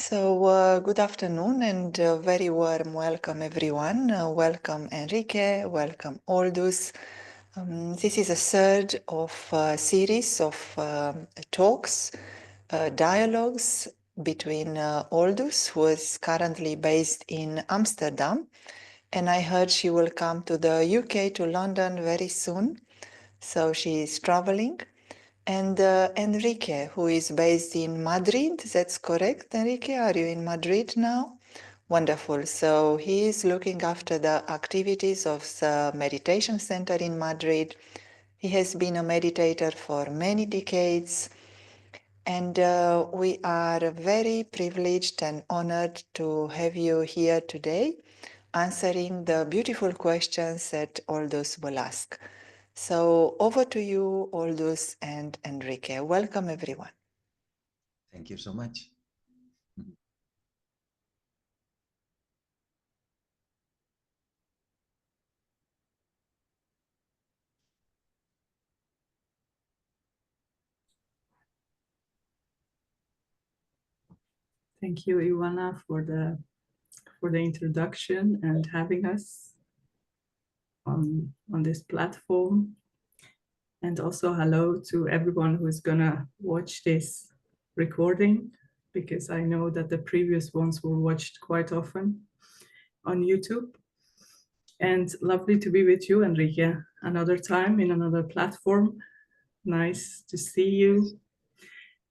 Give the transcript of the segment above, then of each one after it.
Good afternoon and very warm welcome, everyone. Welcome, Enrique. Welcome, Aldous. This is a third of a series of talks, dialogues between Aldous, who is currently based in Amsterdam, and I heard she will come to the UK, to London, very soon. So she is traveling. And Enrique, who is based in Madrid, that's correct, Enrique? Are you in Madrid now? Wonderful. So he is looking after the activities of the meditation center in Madrid. He has been a meditator for many decades. And we are very privileged and honored to have you here today, answering the beautiful questions that Aldous will ask. So over to you, Aldous and Enrique. Welcome, everyone. Thank you so much. Thank you, Ivana, for the introduction and having us on this platform. And also hello to everyone who is gonna watch this recording, because I know that the previous ones were watched quite often on YouTube. And lovely to be with you, Enrique, another time in another platform. Nice to see you.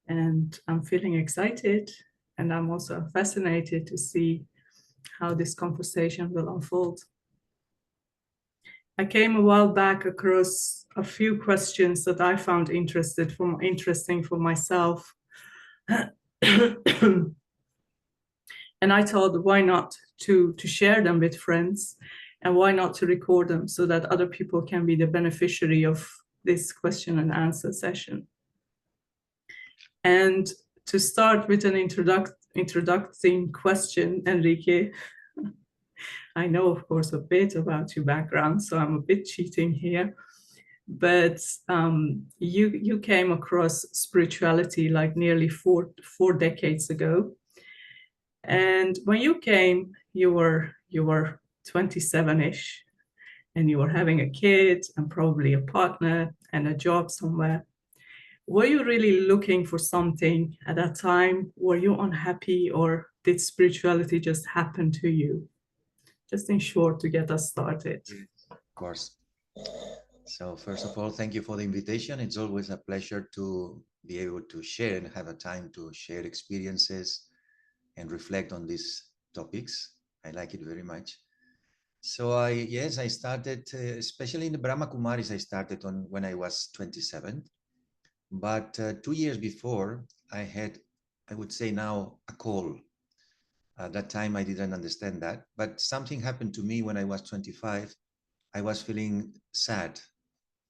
And I'm feeling excited, and I'm also fascinated to see how this conversation will unfold. I came a while back across a few questions that I found interesting for myself. And I thought, why not to share them with friends, and why not to record them so that other people can be the beneficiary of this question and answer session. And to start with an introducing question, Enrique, I know, of course, a bit about your background, so I'm a bit cheating here. But you came across spirituality like nearly four decades ago. And when you came, you were 27-ish, and you were having a kid and probably a partner and a job somewhere. Were you really looking for something at that time? Were you unhappy, or did spirituality just happen to you? Just in short, to get us started. Of course. So first of all, thank you for the invitation. It's always a pleasure to be able to share and have a time to share experiences and reflect on these topics. I like it very much. So I started, especially in the Brahma Kumaris, I started on when I was 27. But 2 years before, I had, I would say now, a call. At that time, I didn't understand that. But something happened to me when I was 25. I was feeling sad.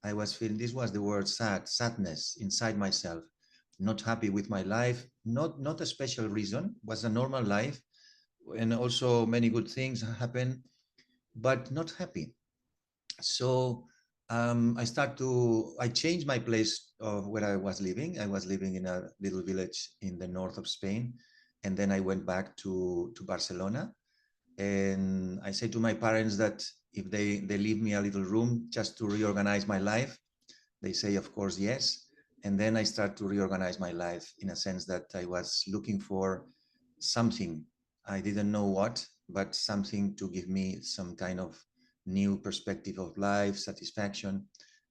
I was feeling, this was the word sad, sadness inside myself, not happy with my life, not a special reason, was a normal life. And also many good things happen, but not happy. So I changed my place of where I was living. I was living in a little village in the north of Spain. And then I went back to Barcelona. And I said to my parents that if they leave me a little room just to reorganize my life, they say, of course, yes. And then I start to reorganize my life in a sense that I was looking for something. I didn't know what, but something to give me some kind of new perspective of life, satisfaction.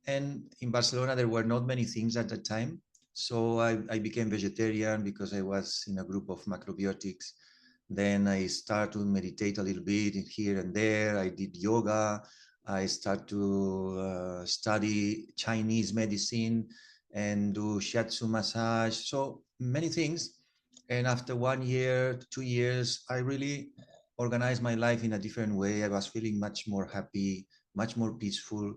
And in Barcelona, there were not many things at that time. So I became vegetarian because I was in a group of macrobiotics. Then I started to meditate a little bit here and there. I did yoga. I started to study Chinese medicine and do shiatsu massage. So many things. And after 1 year, 2 years, I really organized my life in a different way. I was feeling much more happy, much more peaceful,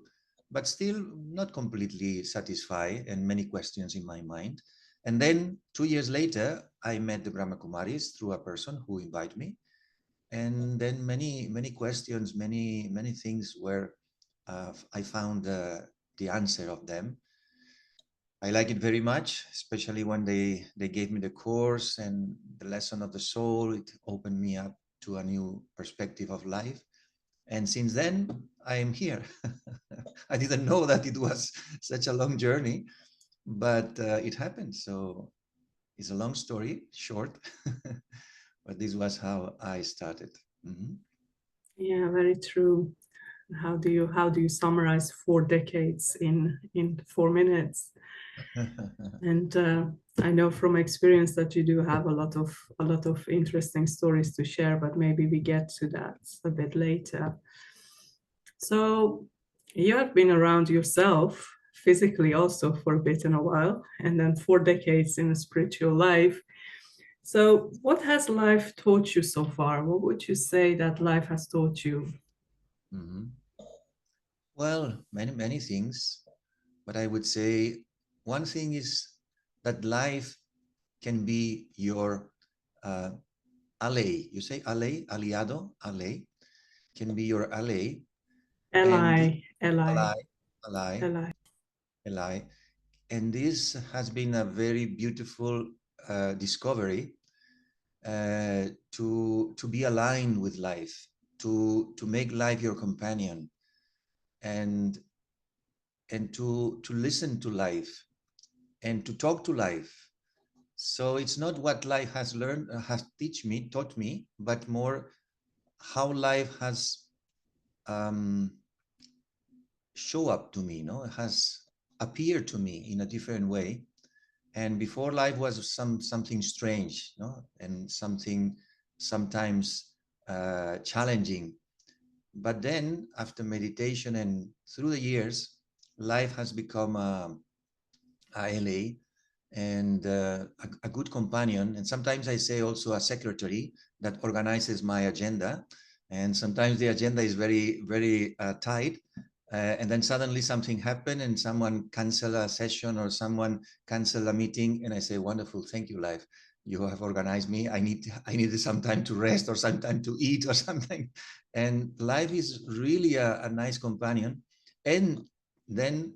but still not completely satisfied, and many questions in my mind. And then 2 years later, I met the Brahma Kumaris through a person who invited me. And then many questions, many things where I found the answer of them. I like it very much, especially when they gave me the course and the lesson of the soul. It opened me up to a new perspective of life. And since then, I am here. I didn't know that it was such a long journey, but it happened. So it's a long story, short, but this was how I started. Mhm. Yeah, very true. How do you summarize 4 decades in 4 minutes? And I know from experience that you do have a lot of interesting stories to share, but maybe we get to that a bit later. So you have been around yourself physically also for a bit and a while, and then 4 decades in a spiritual life. So what has life taught you so far? What would you say that life has taught you? Mhm. Well, many things, but I would say one thing is that life can be your uh, ally. You say ally, aliado, ally can be your ally, and this Ally, ally, ally, ally, ally. ally, and this has been a very beautiful discovery to be aligned with life, to make life your companion, and to listen to life and to talk to life. So it's not what life has learned, has taught me, but more how life has um, show up to me, no, it has appeared to me in a different way. And before, life was something strange, no, and something sometimes challenging. But then, after meditation and through the years, life has become a LA and a good companion. And sometimes I say also a secretary that organizes my agenda. And sometimes the agenda is very, very tight. And then suddenly something happened and someone cancel a session or someone cancel a meeting. And I say, wonderful, thank you, life. You have organized me. I needed some time to rest or some time to eat or something. And life is really a nice companion. And then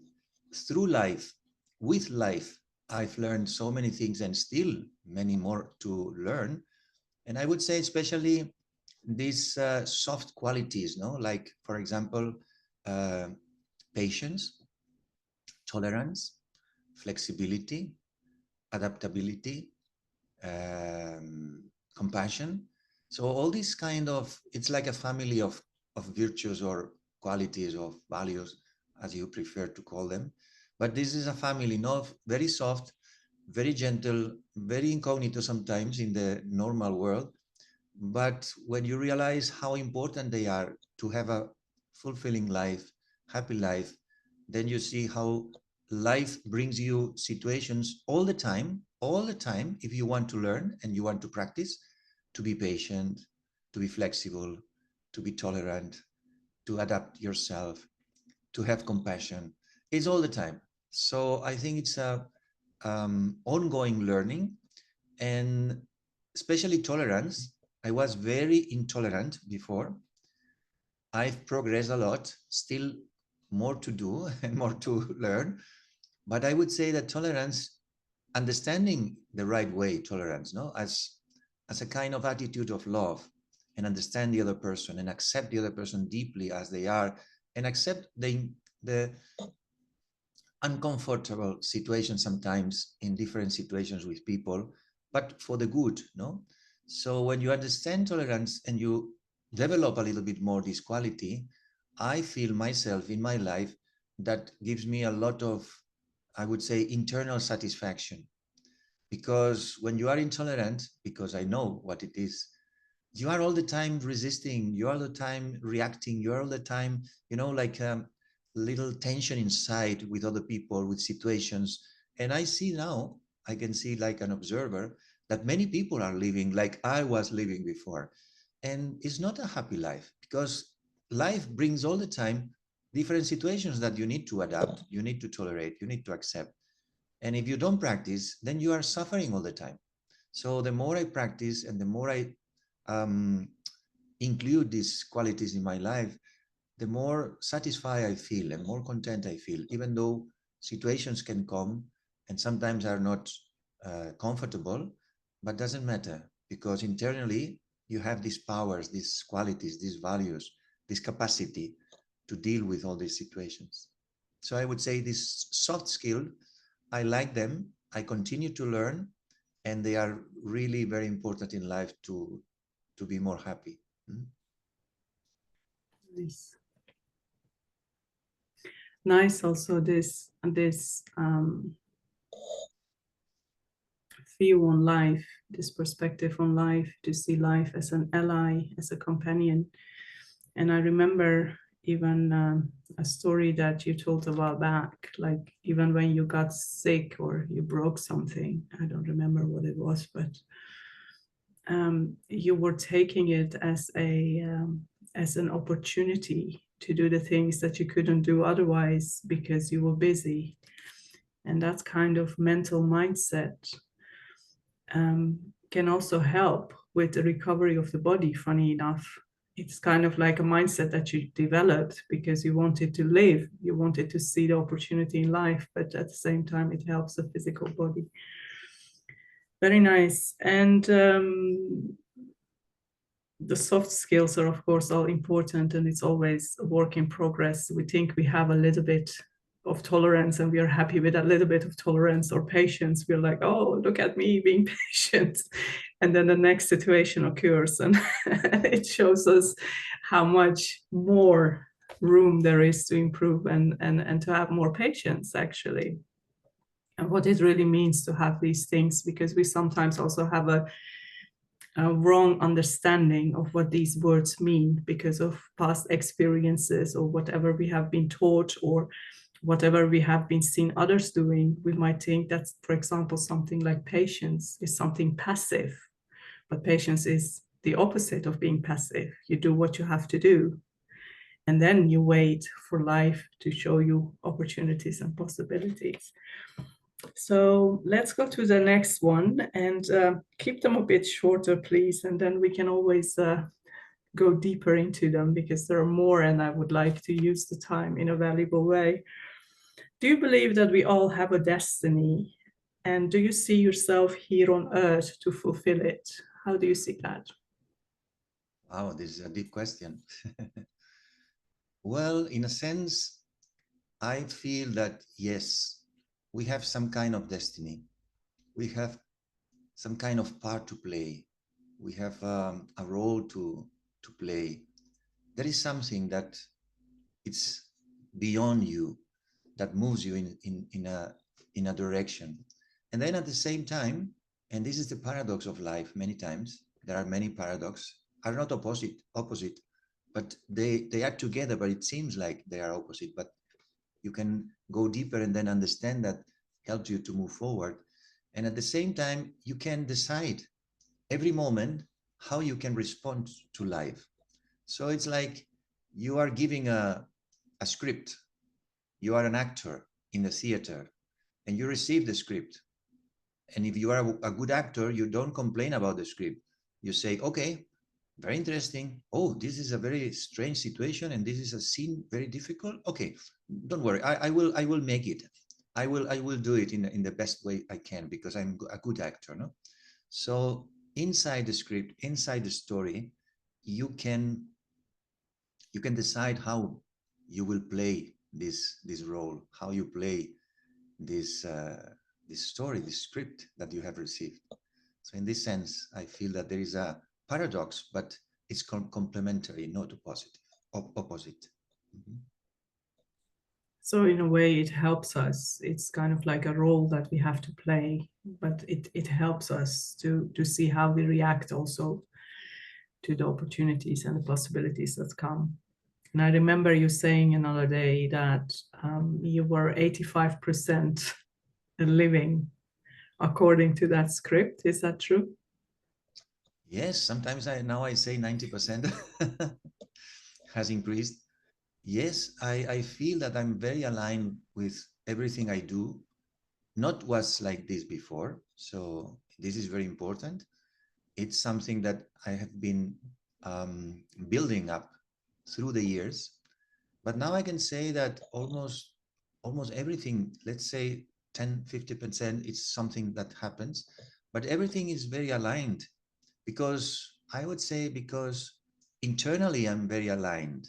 through life, with life, I've learned so many things and still many more to learn. And I would say, especially these soft qualities, no, like for example, uh, patience, tolerance, flexibility, adaptability, compassion. So all these kind of, it's like a family of virtues or qualities of values, as you prefer to call them. But this is a family, no, very soft, very gentle, very incognito sometimes in the normal world. But when you realize how important they are to have a fulfilling life, happy life, then you see how life brings you situations all the time, if you want to learn and you want to practice, to be patient, to be flexible, to be tolerant, to adapt yourself, to have compassion. It's all the time. So I think it's a ongoing learning, and especially tolerance. I was very intolerant before. I've progressed a lot, still more to do and more to learn. But I would say that tolerance, understanding the right way, tolerance, no, as a kind of attitude of love, and understand the other person and accept the other person deeply as they are, and accept the uncomfortable situations sometimes in different situations with people, but for the good, no? So when you understand tolerance and you develop a little bit more this quality, I feel myself in my life that gives me a lot of, I would say, internal satisfaction. Because when you are intolerant, because I know what it is, you are all the time resisting, you are all the time reacting, you are all the time, like little tension inside with other people, with situations. And I see now, I can see like an observer that many people are living like I was living before. And it's not a happy life, because life brings all the time different situations that you need to adapt, you need to tolerate, you need to accept. And if you don't practice, then you are suffering all the time. So the more I practice and the more I um, include these qualities in my life, the more satisfied I feel and more content I feel, even though situations can come and sometimes are not comfortable, but doesn't matter, because internally you have these powers, these qualities, these values, this capacity to deal with all these situations. So I would say this soft skill, I like them, I continue to learn, and they are really very important in life to be more happy. Nice. Nice also this view on life, this perspective on life, to see life as an ally, as a companion. And I remember even a story that you told a while back, like even when you got sick or you broke something, I don't remember what it was, but you were taking it as an opportunity to do the things that you couldn't do otherwise because you were busy. And that kind of mental mindset can also help with the recovery of the body, funny enough. It's kind of like a mindset that you developed because you wanted to live, you wanted to see the opportunity in life, but at the same time, it helps the physical body. Very nice. And the soft skills are, of course, all important, and it's always a work in progress. We think we have a little bit of tolerance and we are happy with a little bit of tolerance or patience. We're like, oh, look at me being patient. And then the next situation occurs and it shows us how much more room there is to improve and to have more patience, actually. And what it really means to have these things, because we sometimes also have a wrong understanding of what these words mean because of past experiences or whatever we have been taught or whatever we have been seen others doing. We might think that, for example, something like patience is something passive, but patience is the opposite of being passive. You do what you have to do, and then you wait for life to show you opportunities and possibilities. So let's go to the next one and keep them a bit shorter, please. And then we can always go deeper into them because there are more and I would like to use the time in a valuable way. Do you believe that we all have a destiny? And do you see yourself here on earth to fulfill it? How do you see that? Wow, this is a deep question. Well, in a sense, I feel that yes, we have some kind of destiny. We have some kind of part to play. We have a role to play. There is something that it's beyond you, that moves you in a direction. And then at the same time, and this is the paradox of life, many times there are many paradoxes, are not opposite, but they are together, but it seems like they are opposite. But you can go deeper and then understand that helps you to move forward. And at the same time, you can decide every moment how you can respond to life. So it's like you are giving a script. You are an actor in the theater and you receive the script. And if you are a good actor, you don't complain about the script. You say, okay, very interesting. Oh, this is a very strange situation and this is a scene very difficult. Okay, don't worry. I will make it. I will do it in the best way I can because I'm a good actor. No? So inside the script, inside the story, you can decide how you will play this role, how you play this this story, this script that you have received. So in this sense, I feel that there is a paradox, but it's complementary, not opposite. Mm-hmm. So in a way, it helps us. It's kind of like a role that we have to play, but it helps us to see how we react also to the opportunities and the possibilities that come. And I remember you saying another day that you were 85% living according to that script. Is that true? Yes, sometimes now I say 90% has increased. Yes, I feel that I'm very aligned with everything I do. Not was like this before. So this is very important. It's something that I have been building up through the years. But now I can say that almost everything, let's say 10, 50%, it's something that happens. But everything is very aligned because I would say because internally I'm very aligned.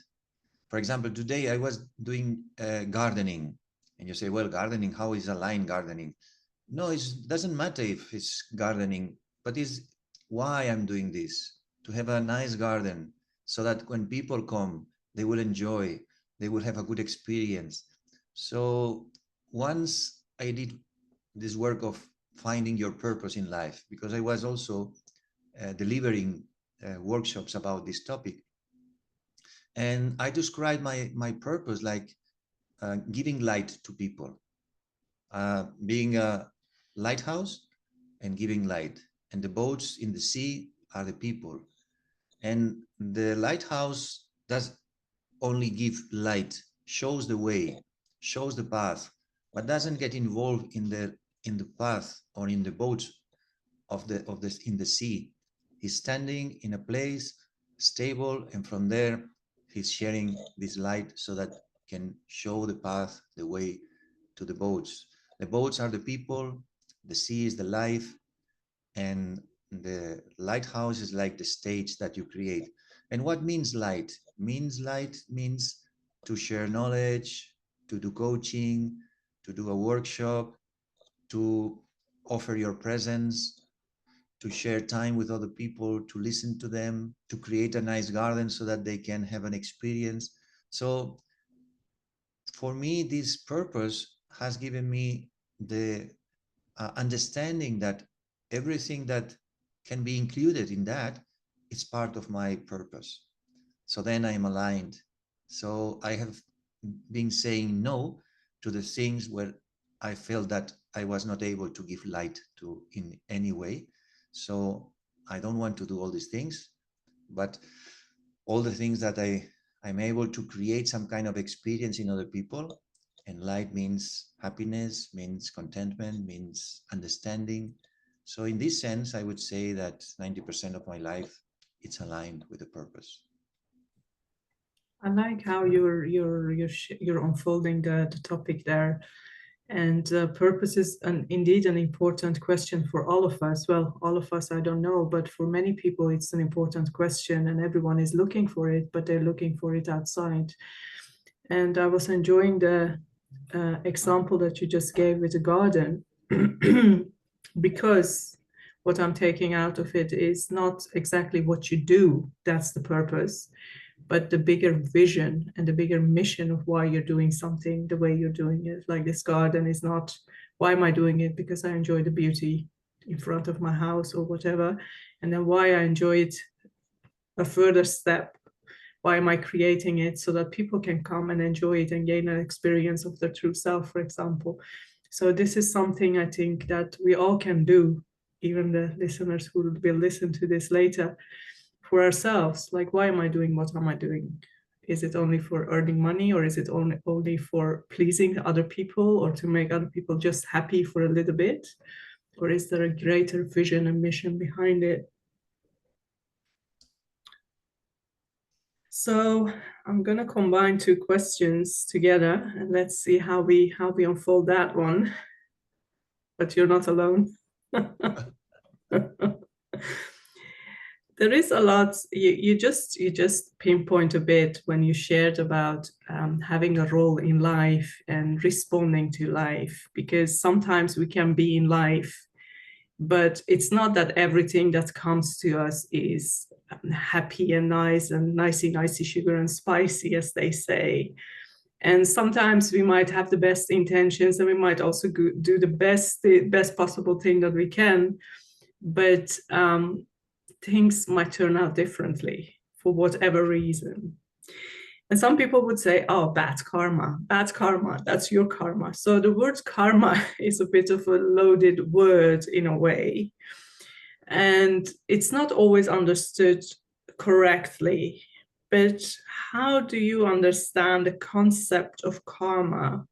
For example, today I was doing gardening, and you say, well, gardening, how is aligned gardening? No, it doesn't matter if it's gardening, but it's why I'm doing this, to have a nice garden so that when people come, they will enjoy, they will have a good experience. So once I did this work of finding your purpose in life, because I was also delivering workshops about this topic, and I described my purpose like giving light to people, being a lighthouse and giving light. And the boats in the sea are the people. And the lighthouse does only give light, shows the way, shows the path, but doesn't get involved in the path or in the boat of this in the sea. He's standing in a place stable, and from there he's sharing this light so that can show the path, the way to the boats. The boats are the people, the sea is the life, and the lighthouse is like the stage that you create. And what means light? Means light means to share knowledge, to do coaching, to do a workshop, to offer your presence, to share time with other people, to listen to them, to create a nice garden so that they can have an experience. So for me, this purpose has given me the understanding that everything that can be included in that is part of my purpose. So then I'm aligned. So I have been saying no to the things where I felt that I was not able to give light to in any way. So I don't want to do all these things, but all the things that I'm able to create some kind of experience in other people. And light means happiness, means contentment, means understanding. So in this sense, I would say that 90% of my life, it's aligned with the purpose. I like how you're unfolding the topic there, and purpose is indeed an important question for all of us. Well, all of us, I don't know, but for many people, it's an important question, and everyone is looking for it, but they're looking for it outside. And I was enjoying the example that you just gave with the garden, because what I'm taking out of it is not exactly what you do, that's the purpose, but the bigger vision and the bigger mission of why you're doing something the way you're doing it. Like this garden is not, why am I doing it? Because I enjoy the beauty in front of my house or whatever. And then why I enjoy it, a further step. Why am I creating it? So that people can come and enjoy it and gain an experience of their true self, for example. So this is something I think that we all can do, even the listeners who will listen to this later, for ourselves. Like, why am I doing what am I doing? Is it only for earning money, or is it only for pleasing other people, or to make other people just happy for a little bit? Or is there a greater vision and mission behind it? So I'm gonna combine two questions together, and let's see how we unfold that one. But you're not alone. There is a lot. You just pinpoint a bit when you shared about having a role in life and responding to life, because sometimes we can be in life, but it's not that everything that comes to us is happy and nice and nicey sugar and spicy, as they say. And sometimes we might have the best intentions, and we might also do the best possible thing that we can, but things might turn out differently for whatever reason. And some people would say, oh, bad karma, that's your karma. So the word karma is a bit of a loaded word in a way. And it's not always understood correctly. But how do you understand the concept of karma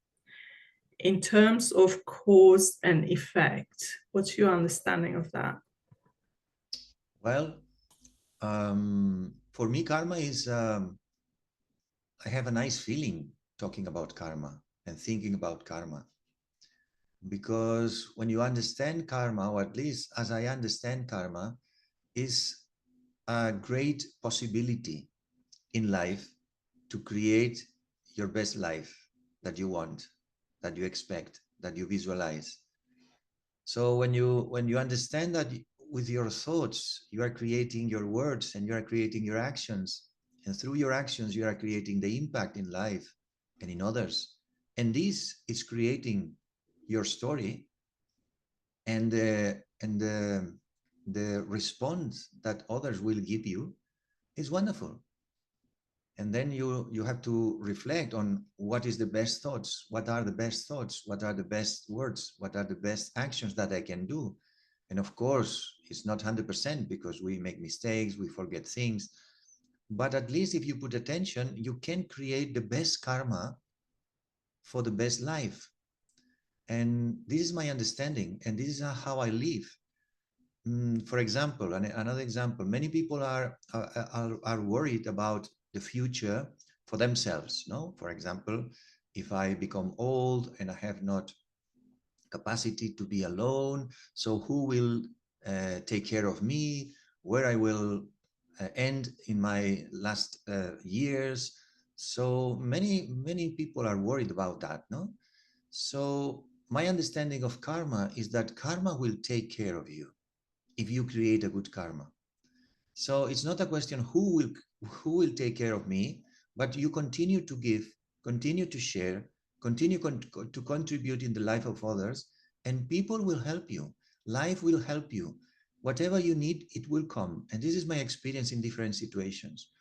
in terms of cause and effect? What's your understanding of that? Well, for me, karma is, I have a nice feeling talking about karma and thinking about karma. because when you understand karma, or at least as I understand karma, is a great possibility in life to create your best life that you want, that you expect, that you visualize. So when you understand that with your thoughts you are creating your words and you are creating your actions, and through your actions you are creating the impact in life and in others, and this is creating your story, and the response that others will give you is wonderful. And then you have to reflect on what is the best thoughts, what are the best thoughts, what are the best words, what are the best actions that I can do. And of course it's not 100% because we make mistakes, we forget things, but at least if you put attention you can create the best karma for the best life. And this is my understanding, and this is how I live. For example, another example, many people are worried about the future for themselves. No, for example, if I become old and I have not capacity to be alone, so who will take care of me? Where I will end in my last years? So many people are worried about that. No, so my understanding of karma is that karma will take care of you if you create a good karma. So it's not a question who will take care of me, but you continue to give, continue to share, continue to contribute in the life of others, and people will help you. Life will help you. Whatever you need, it will come. And this is my experience in different situations.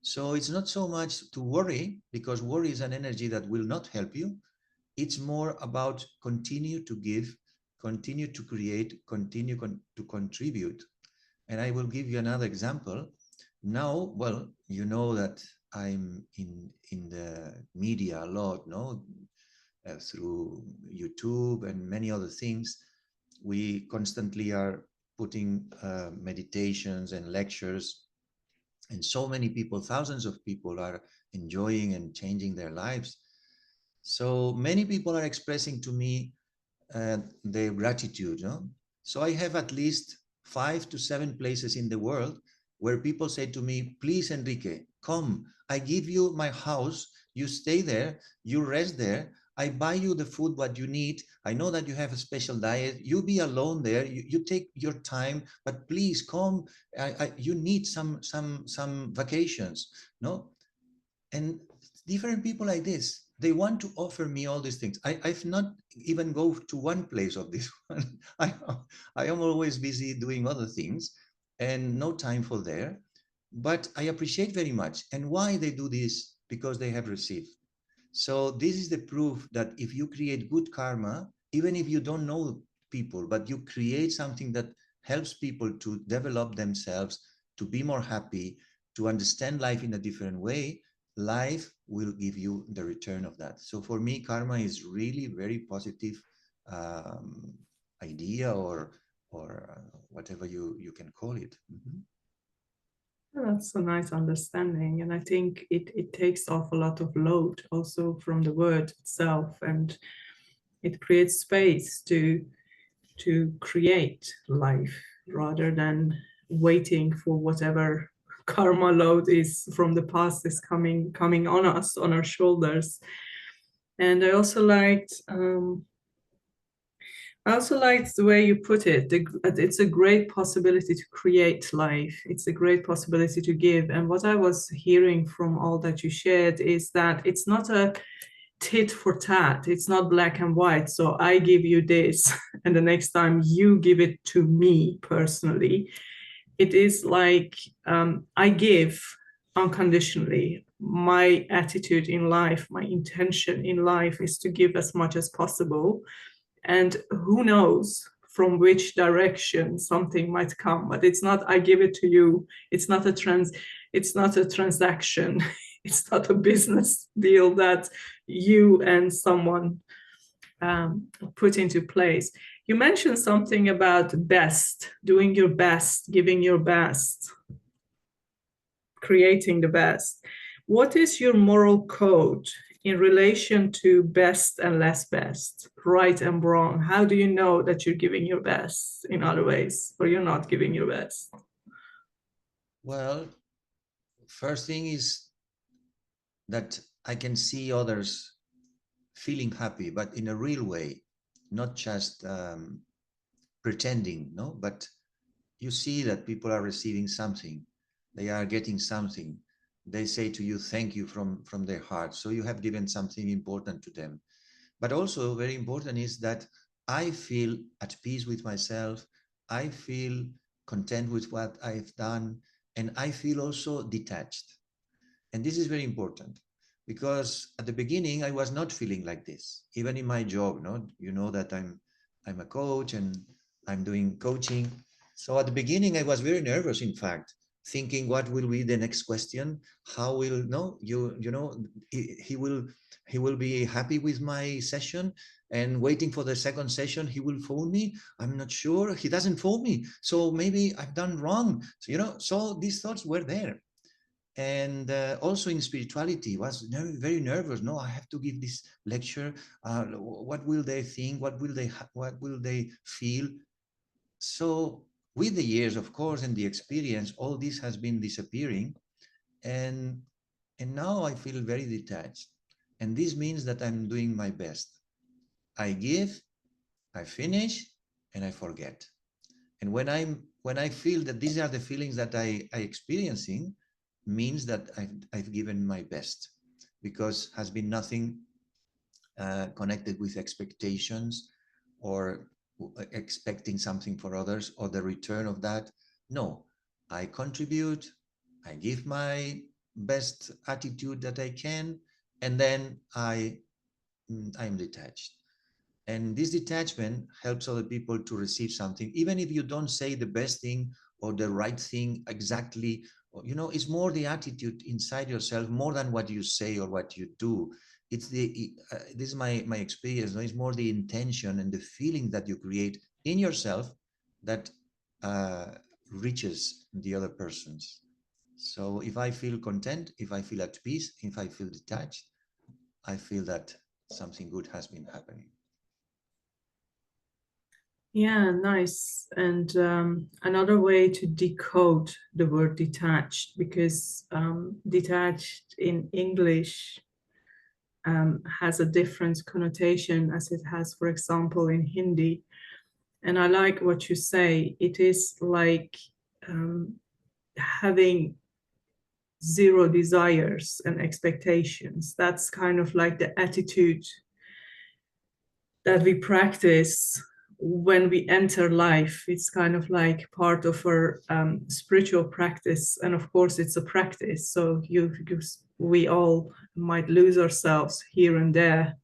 So it's not so much to worry, because worry is an energy that will not help you. It's more about continue to give, continue to create, continue to contribute. And I will give you another example. Now, well, you know that I'm in the media a lot, no? Through YouTube and many other things. We constantly are putting meditations and lectures, and so many people, thousands of people are enjoying and changing their lives. So many people are expressing to me their gratitude. No? So I have at least 5 to 7 places in the world where people say to me, please, Enrique, come, I give you my house, you stay there, you rest there, I buy you the food what you need. I know that you have a special diet, you be alone there, you take your time, but please come, you need some vacations. No? And different people like this, they want to offer me all these things. I've not even go to one place of this one. I am always busy doing other things and no time for there, but I appreciate very much. And why they do this? Because they have received. So this is the proof that if you create good karma, even if you don't know people, but you create something that helps people to develop themselves, to be more happy, to understand life in a different way, life will give you the return of that. So for me, karma is really very positive idea, or whatever you can call it. Mm-hmm. That's a nice understanding. And I think it takes off a lot of load also from the word itself, and it creates space to create life rather than waiting for whatever karma load is from the past is coming on us, on our shoulders. And I also liked the way you put it. It's a great possibility to create life. It's a great possibility to give. And what I was hearing from all that you shared is that it's not a tit for tat. It's not black and white. So I give you this, and the next time you give it to me personally. It is like I give unconditionally. My attitude in life, my intention in life is to give as much as possible. And who knows from which direction something might come, but it's not I give it to you. It's not a transaction. It's not a business deal that you and someone put into place. You mentioned something about best, doing your best, giving your best, creating the best. What is your moral code in relation to best and less best, right and wrong, how do you know that you're giving your best in other ways, or you're not giving your best? Well, first thing is that I can see others feeling happy, but in a real way, not just pretending, no, but you see that people are receiving something, they are getting something, they say to you thank you from their heart, so you have given something important to them. But also very important is that I feel at peace with myself, I feel content with what I've done, and I feel also detached. And this is very important, because at the beginning I was not feeling like this, even in my job. No, you know that I'm a coach and I'm doing coaching. So at the beginning I was very nervous, in fact, thinking what will be the next question, how will no you know he will be happy with my session, and waiting for the second session he will phone me. I'm not sure, he doesn't phone me, so maybe I've done wrong. So so these thoughts were there. And also in spirituality was very nervous. No, I have to give this lecture, what will they think, what will they feel? So with the years, of course, and the experience, all this has been disappearing, and now I feel very detached, and this means that I'm doing my best. I give, I finish, and I forget. And when I feel that these are the feelings that I experiencing, means that I've given my best, because has been nothing connected with expectations or expecting something for others or the return of that. No, I contribute, I give my best attitude that I can, and then I'm detached. And this detachment helps other people to receive something, even if you don't say the best thing or the right thing exactly. It's more the attitude inside yourself, more than what you say or what you do. It's this is my experience. It's more the intention and the feeling that you create in yourself that reaches the other persons. So if I feel content, if I feel at peace, if I feel detached, I feel that something good has been happening. Yeah, nice. And another way to decode the word detached, because detached in English has a different connotation as it has, for example, in Hindi. And I like what you say. It is like having zero desires and expectations. That's kind of like the attitude that we practice when we enter life. It's kind of like part of our spiritual practice, and of course it's a practice, so we all might lose ourselves here and there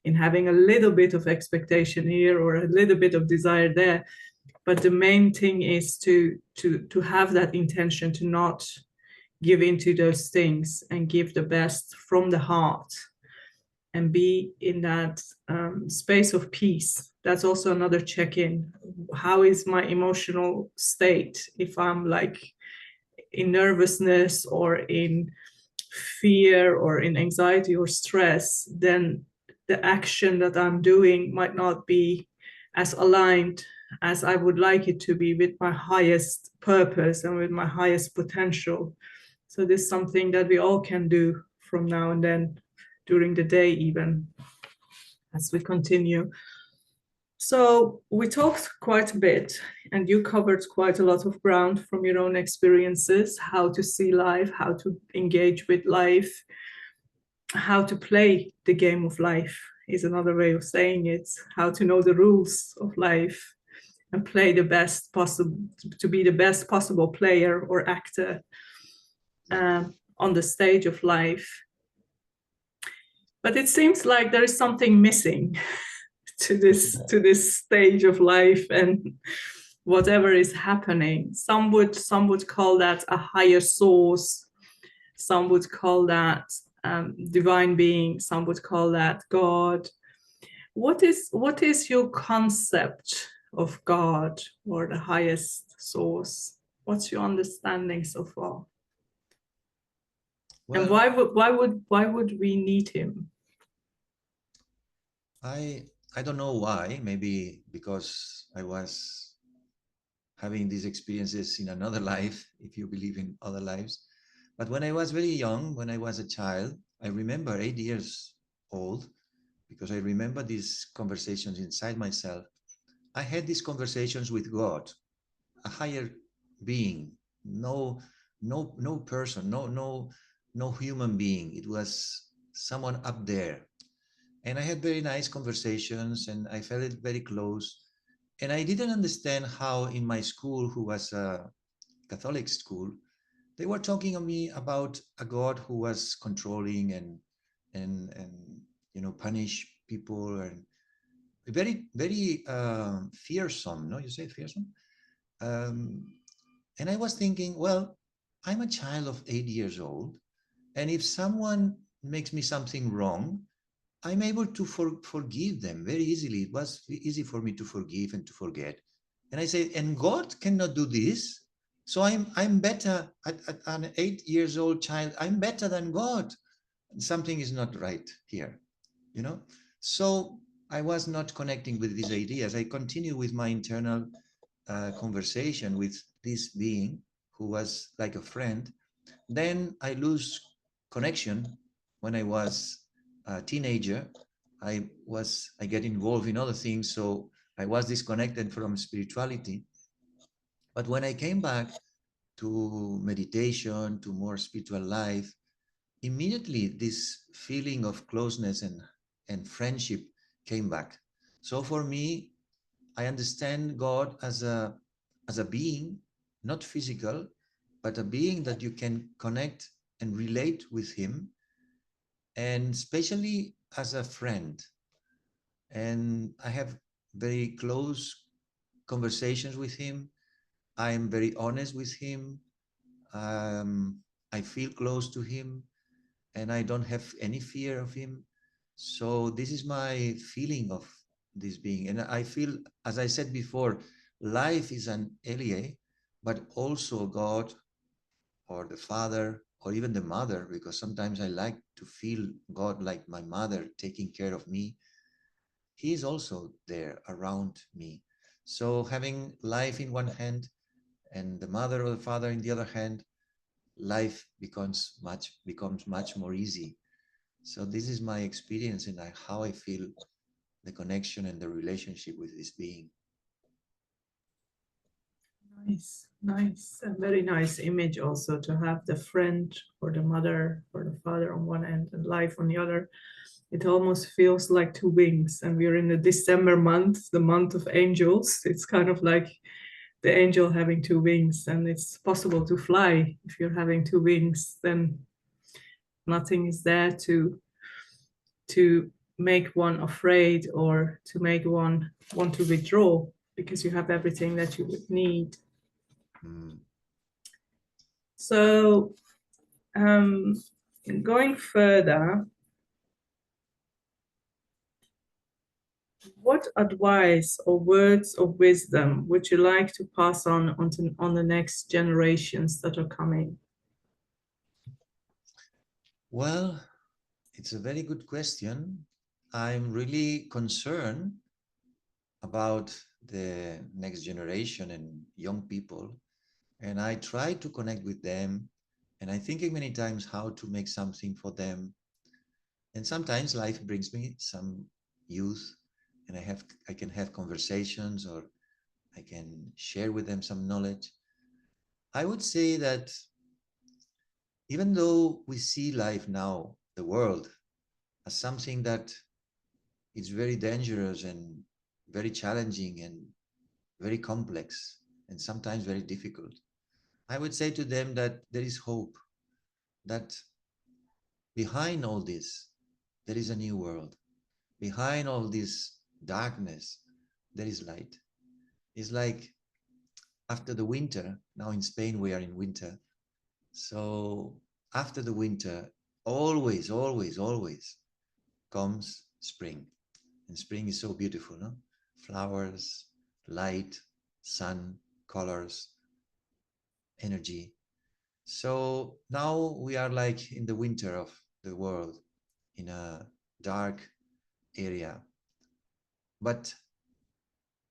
in having a little bit of expectation here or a little bit of desire there. But the main thing is to have that intention to not give into those things and give the best from the heart and be in that space of peace. That's also another check-in. How is my emotional state? If I'm like in nervousness or in fear or in anxiety or stress, then the action that I'm doing might not be as aligned as I would like it to be with my highest purpose and with my highest potential. So this is something that we all can do from now and then, during the day, even as we continue. So we talked quite a bit, and you covered quite a lot of ground from your own experiences, how to see life, how to engage with life, how to play the game of life is another way of saying it, how to know the rules of life and play the best possible, to be the best possible player or actor on the stage of life. But it seems like there is something missing to this stage of life and whatever is happening. Some would call that a higher source. Some would call that divine being. Some would call that God. What is your concept of God or the highest source? What's your understanding so far? Well, And why would we need him? I I don't know why. Maybe because I was having these experiences in another life, if you believe in other lives. But when I was very young, when I was a child, I remember 8 years old, because I remember these conversations inside myself. I had these conversations with God, a higher being, no person, no human being. It was someone up there. And I had very nice conversations and I felt it very close. And I didn't understand how in my school, who was a Catholic school, they were talking to me about a God who was controlling and punish people, and very fearsome. No, you say fearsome. Um, and I was thinking, well, I'm a child of 8 years old, and if someone makes me something wrong, I'm able to forgive them very easily. It was easy for me to forgive and to forget. And I say, and God cannot do this. So I'm better at an 8 years old child. I'm better than God. Something is not right here, you know? So I was not connecting with these ideas. I continue with my internal conversation with this being who was like a friend. Then I lose connection when I was a teenager. I get involved in other things, so I was disconnected from spirituality. But when I came back to meditation, to more spiritual life, immediately this feeling of closeness and friendship came back. So for me, I understand God as a being, not physical, but a being that you can connect and relate with him, and especially as a friend. And I have very close conversations with him. I am very honest with him. I feel close to him, and I don't have any fear of him. So this is my feeling of this being. And I feel, as I said before, life is an Elie, but also God or the Father or even the Mother, because sometimes I like to feel God like my mother taking care of me. He is also there around me. So having life in one hand and the mother or the father in the other hand, life becomes much more easy. So this is my experience and how I feel the connection and the relationship with this being. Nice, nice, a very nice image also to have the friend or the mother or the father on one end and life on the other. It almost feels like two wings, and we're in the December month, the month of angels. It's kind of like the angel having two wings, and it's possible to fly if you're having two wings. Then nothing is there to make one afraid or to make one want to withdraw, because you have everything that you would need. Mm. So going further, what advice or words of wisdom would you like to pass on the next generations that are coming? Well, it's a very good question. I'm really concerned about the next generation and young people, and I try to connect with them, and I'm thinking many times how to make something for them. And sometimes life brings me some youth, and I can have conversations, or I can share with them some knowledge. I would say that even though we see life now, the world, as something that is very dangerous and very challenging and very complex and sometimes very difficult, I would say to them that there is hope, that behind all this, there is a new world. Behind all this darkness, there is light. It's like after the winter, now in Spain, we are in winter. So after the winter, always comes spring. And spring is so beautiful, no? Flowers, light, sun, colors, energy. So now we are like in the winter of the world, in a dark area. but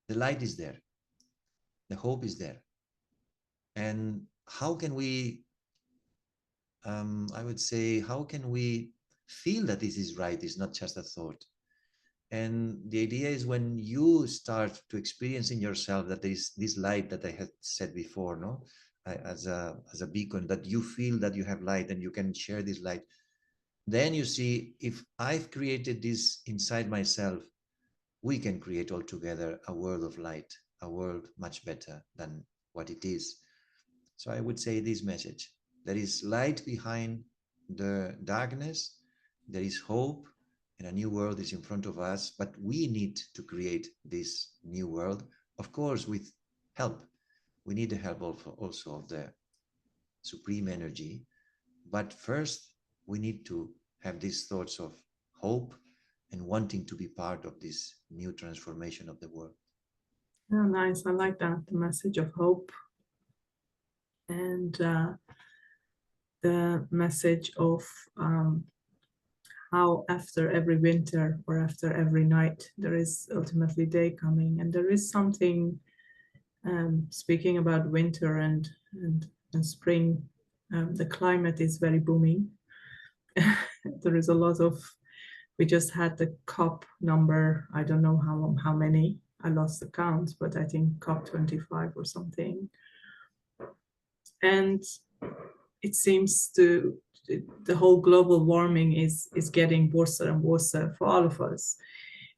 the light is there, the hope is there. And how can we, I would say, how can we feel that this is right? It's not just a thought. And the idea is when you start to experience in yourself that there is this light that I had said before, no, as a beacon, that you feel that you have light and you can share this light. Then you see, if I've created this inside myself, we can create all together a world of light, a world much better than what it is. So I would say this message: there is light behind the darkness, there is hope, and a new world is in front of us, but we need to create this new world, of course, with help. We need the help also of the supreme energy, but first we need to have these thoughts of hope and wanting to be part of this new transformation of the world. Yeah, nice. I like that, the message of hope, and the message of how after every winter or after every night there is ultimately day coming. And there is something, speaking about winter and spring, the climate is very booming. There is a lot of, we just had the COP number, I don't know how many, I lost the count, but I think COP 25 or something. And it seems to, the whole global warming is getting worse and worse for all of us.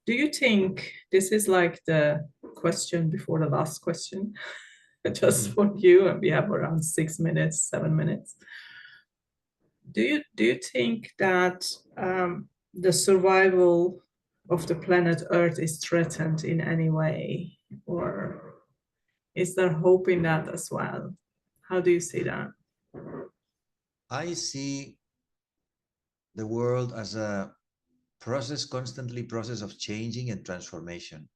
Do you think, this is like the question before the last question, just for you, and we have around 6 minutes, 7 minutes. Do you think that the survival of the planet Earth is threatened in any way, or is there hope in that as well? How do you see that? I see the world as a process, constantly process of changing and transformation.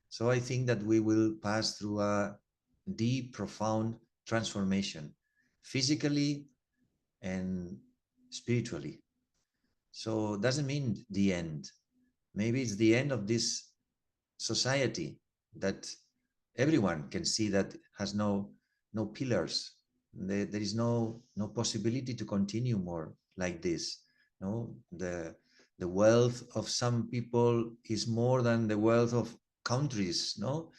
So I think that we will pass through a deep, profound transformation, physically and spiritually. So it doesn't mean the end. Maybe it's the end of this society that everyone can see that has no pillars. There is no possibility to continue more like this. No, the wealth of some people is more than the wealth of countries. No,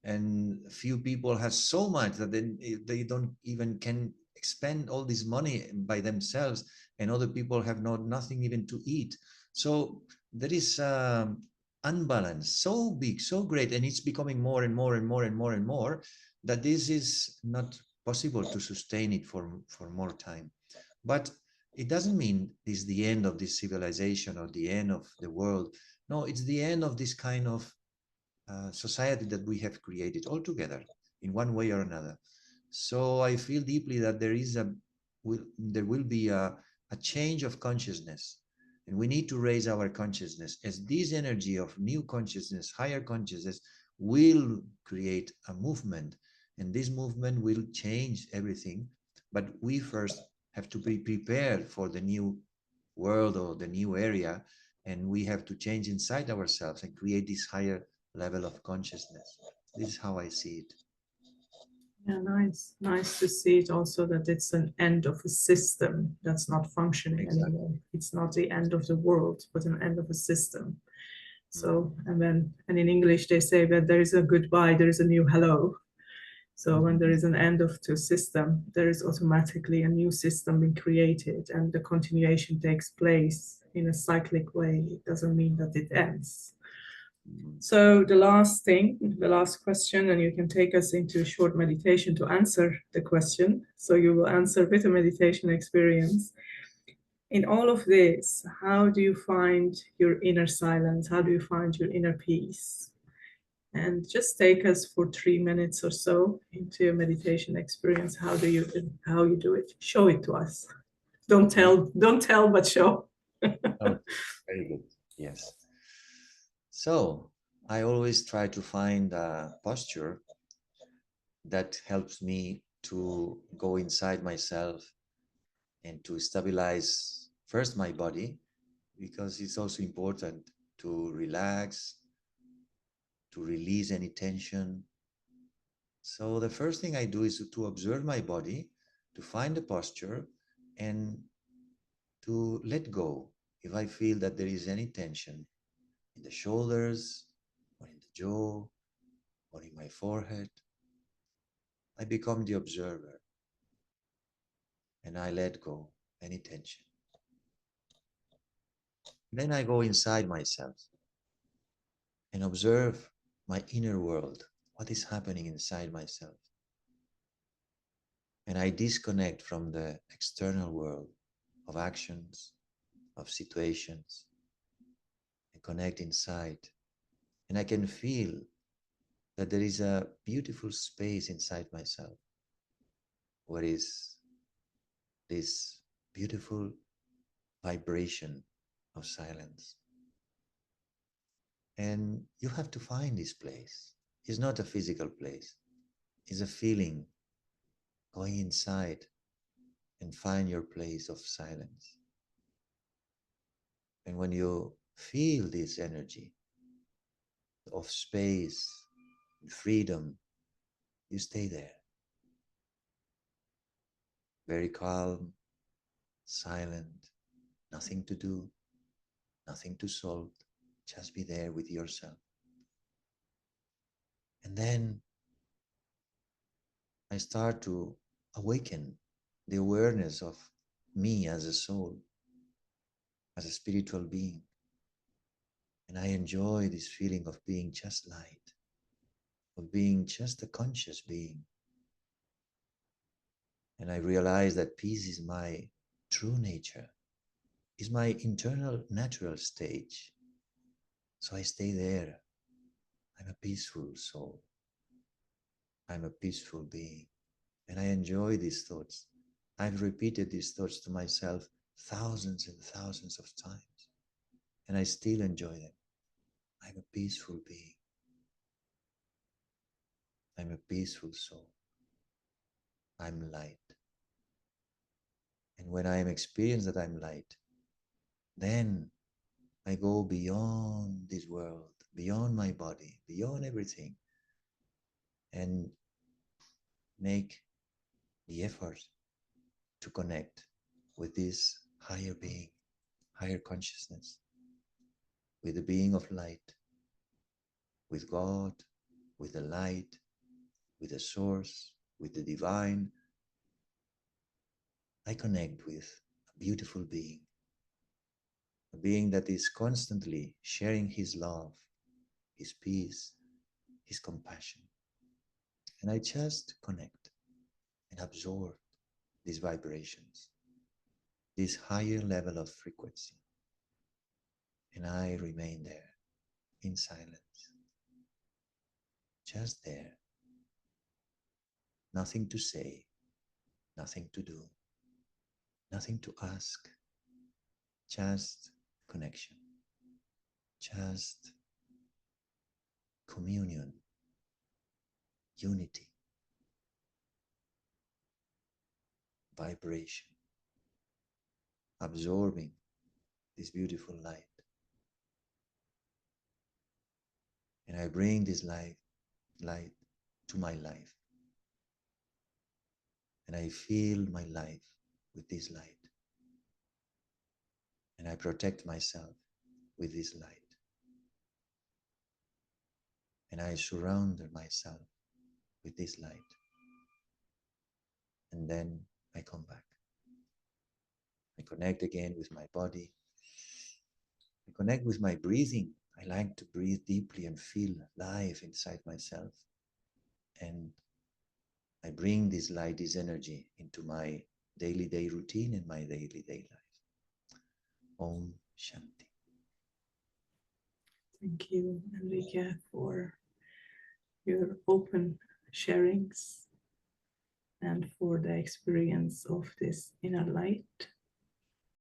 and few people have so much that they don't even can expend all this money by themselves, and other people have nothing even to eat. So there is unbalance so big, so great, and it's becoming more and more and more and more and more, that this is not possible to sustain it for more time. But it doesn't mean it's the end of this civilization or the end of the world. No, it's the end of this kind of society that we have created all together in one way or another. So I feel deeply that there will be a change of consciousness, and we need to raise our consciousness, as this energy of new consciousness, higher consciousness, will create a movement, and this movement will change everything. But we first have to be prepared for the new world or the new area, and we have to change inside ourselves and create this higher level of consciousness. This is how I see it. Yeah, nice. Nice to see it also, that it's an end of a system that's not functioning Exactly. anymore. It's not the end of the world, but an end of a system. So, and in English they say that there is a goodbye, there is a new hello. So when there is an end of the system, there is automatically a new system being created, and the continuation takes place in a cyclic way. It doesn't mean that it ends. So the last thing, the last question, and you can take us into a short meditation to answer the question. So you will answer with a meditation experience. In all of this, how do you find your inner silence? How do you find your inner peace? And just take us for 3 minutes or so into your meditation experience. How you do it? Show it to us. Don't tell, but show. Oh, very good. Yes. So I always try to find a posture that helps me to go inside myself and to stabilize first my body, because it's also important to relax to release any tension. So the first thing I do is to observe my body, to find a posture, and to let go if I feel that there is any tension in the shoulders or in the jaw or in my forehead. I become the observer and I let go any tension. Then I go inside myself and observe my inner world, what is happening inside myself. And I disconnect from the external world of actions, of situations, and connect inside. And I can feel that there is a beautiful space inside myself where is this beautiful vibration of silence. And you have to find this place. It's not a physical place. It's a feeling. Going inside and find your place of silence. And when you feel this energy of space and freedom, you stay there. Very calm, silent, nothing to do, nothing to solve. Just be there with yourself. And then I start to awaken the awareness of me as a soul, as a spiritual being. And I enjoy this feeling of being just light, of being just a conscious being. And I realize that peace is my true nature, is my internal natural stage. So I stay there. I'm a peaceful soul. I'm a peaceful being. And I enjoy these thoughts. I've repeated these thoughts to myself thousands and thousands of times. And I still enjoy them. I'm a peaceful being. I'm a peaceful soul. I'm light. And when I am experienced that I'm light, then I go beyond this world, beyond my body, beyond everything, and make the effort to connect with this higher being, higher consciousness, with the being of light, with God, with the light, with the source, with the divine. I connect with a beautiful being, a being that is constantly sharing his love, his peace, his compassion. And I just connect and absorb these vibrations, this higher level of frequency. And I remain there in silence, just there. Nothing to say, nothing to do, nothing to ask, just connection, just communion, unity, vibration, absorbing this beautiful light. And I bring this light to my life. And I fill my life with this light. And I protect myself with this light. And I surround myself with this light. And then I come back. I connect again with my body. I connect with my breathing. I like to breathe deeply and feel life inside myself. And I bring this light, this energy into my daily day routine and my daily day life. Om Shanti. Thank you, Enrique, for your open sharings and for the experience of this inner light.